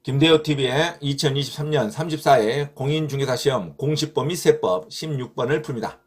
김대호TV의 2023년 34회 공인중개사시험 공시법 및 세법 16번을 풉니다.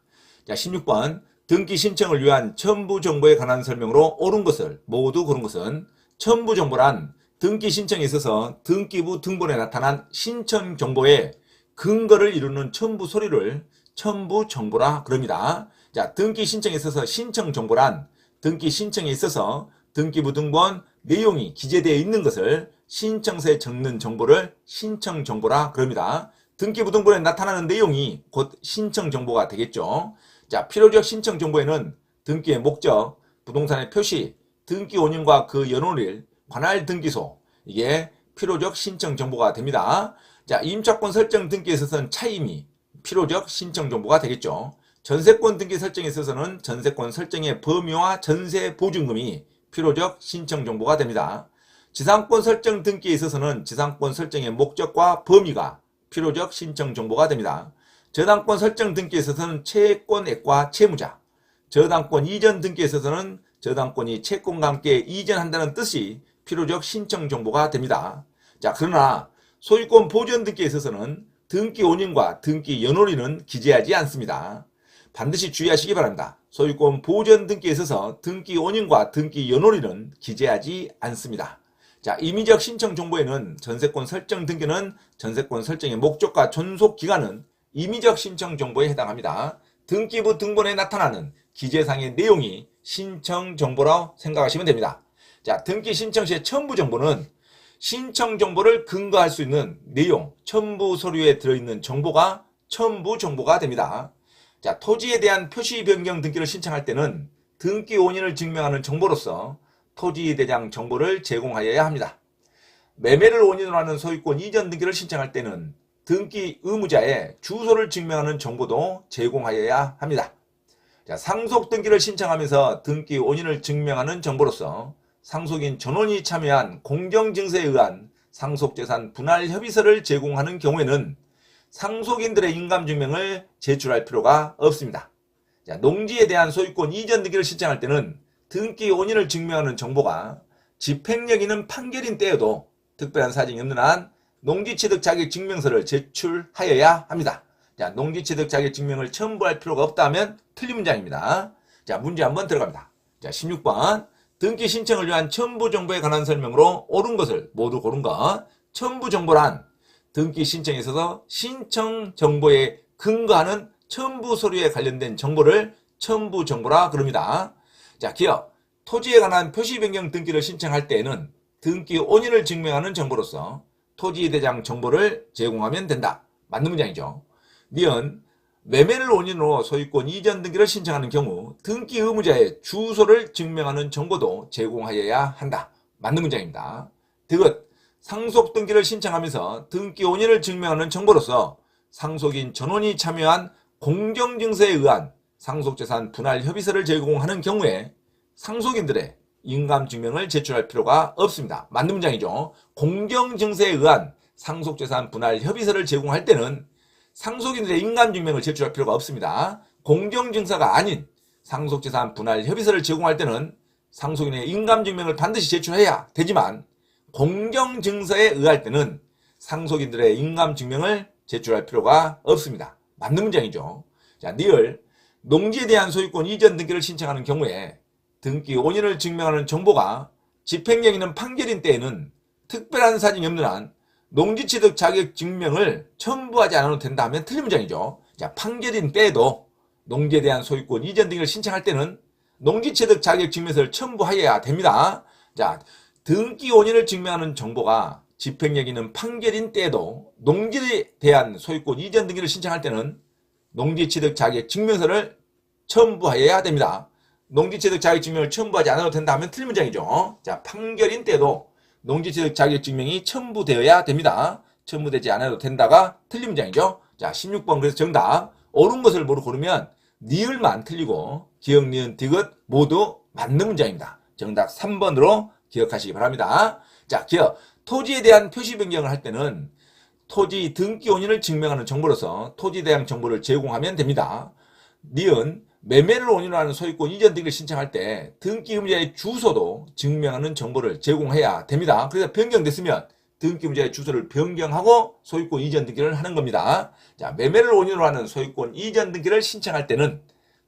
자, 16번 등기 신청을 위한 첨부 정보에 관한 설명으로 옳은 것을 모두 고른 것은 첨부 정보란 등기 신청에 있어서 등기부 등본에 나타난 신청 정보의 근거를 이루는 첨부 서류를 첨부 정보라 그럽니다. 자, 등기 신청에 있어서 신청 정보란 등기 신청에 있어서 등기부 등본 내용이 기재되어 있는 것을 신청서에 적는 정보를 신청 정보라 그럽니다. 등기부 등본에 나타나는 내용이 곧 신청 정보가 되겠죠. 자, 필요적 신청 정보에는 등기의 목적, 부동산의 표시, 등기 원인과 그 연월일, 관할 등기소, 이게 필요적 신청 정보가 됩니다. 자, 임차권 설정 등기에 있어서는 차임이 필요적 신청 정보가 되겠죠. 전세권 등기 설정에 있어서는 전세권 설정의 범위와 전세 보증금이 필요적 신청 정보가 됩니다. 지상권 설정 등기에 있어서는 지상권 설정의 목적과 범위가 필요적 신청 정보가 됩니다. 저당권 설정 등기에 있어서는 채권액과 채무자, 저당권 이전 등기에 있어서는 저당권이 채권과 함께 이전한다는 뜻이 필요적 신청 정보가 됩니다. 자, 그러나 소유권 보전 등기에 있어서는 등기 원인과 등기 연월일은 기재하지 않습니다. 반드시 주의하시기 바랍니다. 소유권 보전 등기에 있어서 등기 원인과 등기 연월일은 기재하지 않습니다. 자, 임의적 신청 정보에는 전세권 설정 등기는 전세권 설정의 목적과 존속 기간은 임의적 신청 정보에 해당합니다. 등기부 등본에 나타나는 기재상의 내용이 신청 정보라고 생각하시면 됩니다. 자, 등기 신청 시의 첨부 정보는 신청 정보를 근거할 수 있는 내용, 첨부 서류에 들어있는 정보가 첨부 정보가 됩니다. 자, 토지에 대한 표시 변경 등기를 신청할 때는 등기 원인을 증명하는 정보로서 토지 대장 정보를 제공하여야 합니다. 매매를 원인으로 하는 소유권 이전 등기를 신청할 때는 등기 의무자의 주소를 증명하는 정보도 제공하여야 합니다. 자, 상속 등기를 신청하면서 등기 원인을 증명하는 정보로서 상속인 전원이 참여한 공정증서에 의한 상속재산 분할 협의서를 제공하는 경우에는 상속인들의 인감증명을 제출할 필요가 없습니다. 자, 농지에 대한 소유권 이전 등기를 신청할 때는 등기 원인을 증명하는 정보가 집행력 있는 판결인 때에도 특별한 사정이 없는 한 농지취득 자격증명서를 제출하여야 합니다. 자, 농지취득 자격증명을 첨부할 필요가 없다면 틀린 문장입니다. 자, 문제 한번 들어갑니다. 자, 16번 등기 신청을 위한 첨부 정보에 관한 설명으로 옳은 것을 모두 고른 것. 첨부 정보란 등기 신청에 있어서 신청 정보에 근거하는 첨부 서류에 관련된 정보를 첨부 정보라 그럽니다. 자, 기업, 토지에 관한 표시 변경 등기를 신청할 때에는 등기 원인을 증명하는 정보로서 토지 대장 정보를 제공하면 된다. 맞는 문장이죠. 니은, 매매를 원인으로 소유권 이전 등기를 신청하는 경우 등기 의무자의 주소를 증명하는 정보도 제공하여야 한다. 맞는 문장입니다. 디귿, 상속 등기를 신청하면서 등기 원인을 증명하는 정보로서 상속인 전원이 참여한 공정증서에 의한 상속재산 분할 협의서를 제공하는 경우에 상속인들의 인감증명을 제출할 필요가 없습니다. 맞는 문장이죠. 공정증서에 의한 상속재산 분할 협의서를 제공할 때는 상속인들의 인감증명을 제출할 필요가 없습니다. 공정증서가 아닌 상속재산 분할 협의서를 제공할 때는 상속인의 인감증명을 반드시 제출해야 되지만 공정증서에 의할 때는 상속인들의 인감증명을 제출할 필요가 없습니다. 맞는 문장이죠. 자, 니을, 농지에 대한 소유권 이전 등기를 신청하는 경우에 등기 원인을 증명하는 정보가 집행력 있는 판결인 때에는 특별한 사정이 없는 한 농지취득 자격 증명을 첨부하지 않아도 된다 하면 틀린 문장이죠. 자, 판결인 때에도 농지에 대한 소유권 이전 등기를 신청할 때는 농지취득 자격 증명서를 첨부하여야 됩니다. 자, 등기 원인을 증명하는 정보가 집행력 있는 판결인 때에도 농지에 대한 소유권 이전 등기를 신청할 때는 농지취득 자격 증명서를 첨부하여야 됩니다. 농지취득 자격증명을 첨부하지 않아도 된다 하면 틀린 문장이죠. 자, 판결인 때도 농지취득 자격증명이 첨부되어야 됩니다. 첨부되지 않아도 된다가 틀린 문장이죠. 자, 16번 그래서 정답 옳은 것을 모두 고르면 니을만 틀리고 기억, 니은, 디귿 모두 맞는 문장입니다. 정답 3번으로 기억하시기 바랍니다. 자, 기억, 토지에 대한 표시 변경을 할 때는 토지 등기 원인을 증명하는 정보로서 토지에 대한 정보를 제공하면 됩니다. 니은, 매매를 원인으로 하는 소유권 이전 등기를 신청할 때 등기 의무자의 주소도 증명하는 정보를 제공해야 됩니다. 그래서 변경됐으면 등기문자의 주소를 변경하고 소유권 이전 등기를 하는 겁니다. 자, 매매를 원인으로 하는 소유권 이전 등기를 신청할 때는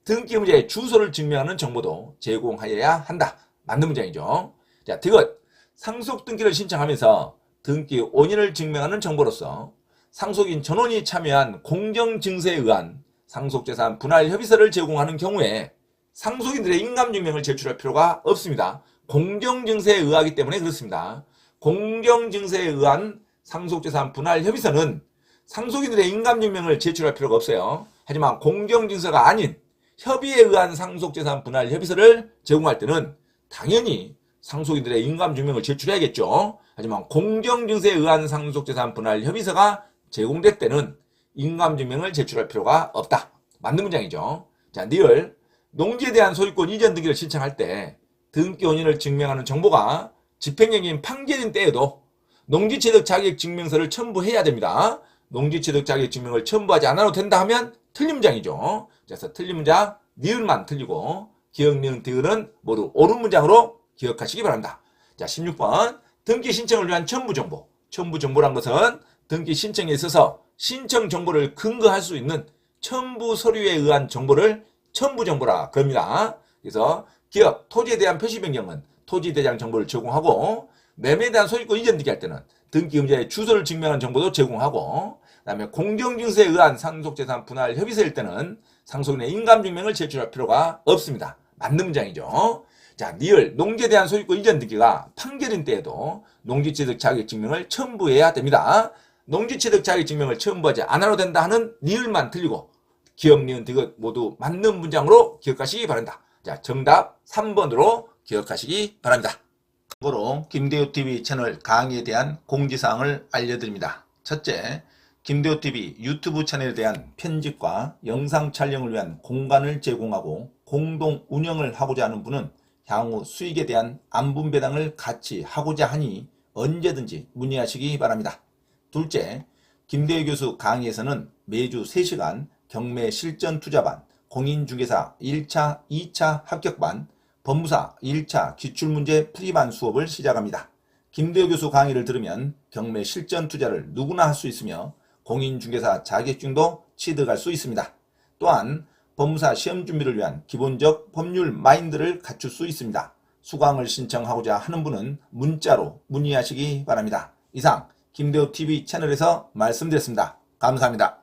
등기문자의 주소를 증명하는 정보도 제공하여야 한다. 맞는 문장이죠. 자, 디귿. 상속 등기를 신청하면서 등기 원인을 증명하는 정보로서 상속인 전원이 참여한 공정증세에 의한 상속재산 분할 협의서를 제공하는 경우에 상속인들의 인감증명을 제출할 필요가 없습니다. 공정증세에 의하기 때문에 그렇습니다. 공정증세에 의한 상속재산 분할 협의서는 상속인들의 인감증명을 제출할 필요가 없어요. 하지만 공정증서가 아닌 협의에 의한 상속재산 분할 협의서를 제공할 때는 당연히 상속인들의 인감증명을 제출해야겠죠. 하지만 공정증세에 의한 상속재산 분할 협의서가 제공될 때는 인감증명을 제출할 필요가 없다. 맞는 문장이죠. 자, 리을. 농지에 대한 소유권 이전 등기를 신청할 때 등기 원인을 증명하는 정보가 집행령인 판결인 때에도 농지취득 자격증명서를 첨부해야 됩니다. 농지취득 자격증명을 첨부하지 않아도 된다 하면 틀린 문장이죠. 그래서 틀린 문장 니은만 틀리고 기억, 니은, 디귿은 모두 옳은 문장으로 기억하시기 바랍니다. 자, 16번 등기 신청을 위한 첨부 정보. 첨부 정보란 것은 등기 신청에 있어서 신청 정보를 근거할 수 있는 첨부 서류에 의한 정보를 첨부 정보라 그럽니다. 그래서 기업, 토지에 대한 표시 변경은 토지 대장 정보를 제공하고 매매에 대한 소유권 이전 등기할 때는 등기음자의 주소를 증명하는 정보도 제공하고 그다음에 공정증세에 의한 상속재산 분할 협의서일 때는 상속인의 인감증명을 제출할 필요가 없습니다. 맞는 문장이죠. 자, 리을. 농지에 대한 소유권 이전 등기가 판결인 때에도 농지취득 자격증명을 첨부해야 됩니다. 농지취득 자격증명을 첨부하지 않아도 된다 하는 리을만 틀리고 기억, 니은, 디귿 모두 맞는 문장으로 기억하시기 바랍니다. 자, 정답 3번으로 기억하시기 바랍니다. 참고로 김대호TV 채널 강의에 대한 공지사항을 알려드립니다. 첫째, 김대호TV 유튜브 채널에 대한 편집과 영상 촬영을 위한 공간을 제공하고 공동 운영을 하고자 하는 분은 향후 수익에 대한 안분배당을 같이 하고자 하니 언제든지 문의하시기 바랍니다. 둘째, 김대호 교수 강의에서는 매주 3시간 경매 실전 투자반, 공인중개사 1차, 2차 합격반, 법무사 1차 기출문제 풀이반 수업을 시작합니다. 김대호 교수 강의를 들으면 경매 실전 투자를 누구나 할 수 있으며 공인중개사 자격증도 취득할 수 있습니다. 또한 법무사 시험 준비를 위한 기본적 법률 마인드를 갖출 수 있습니다. 수강을 신청하고자 하는 분은 문자로 문의하시기 바랍니다. 이상 김대호TV 채널에서 말씀드렸습니다. 감사합니다.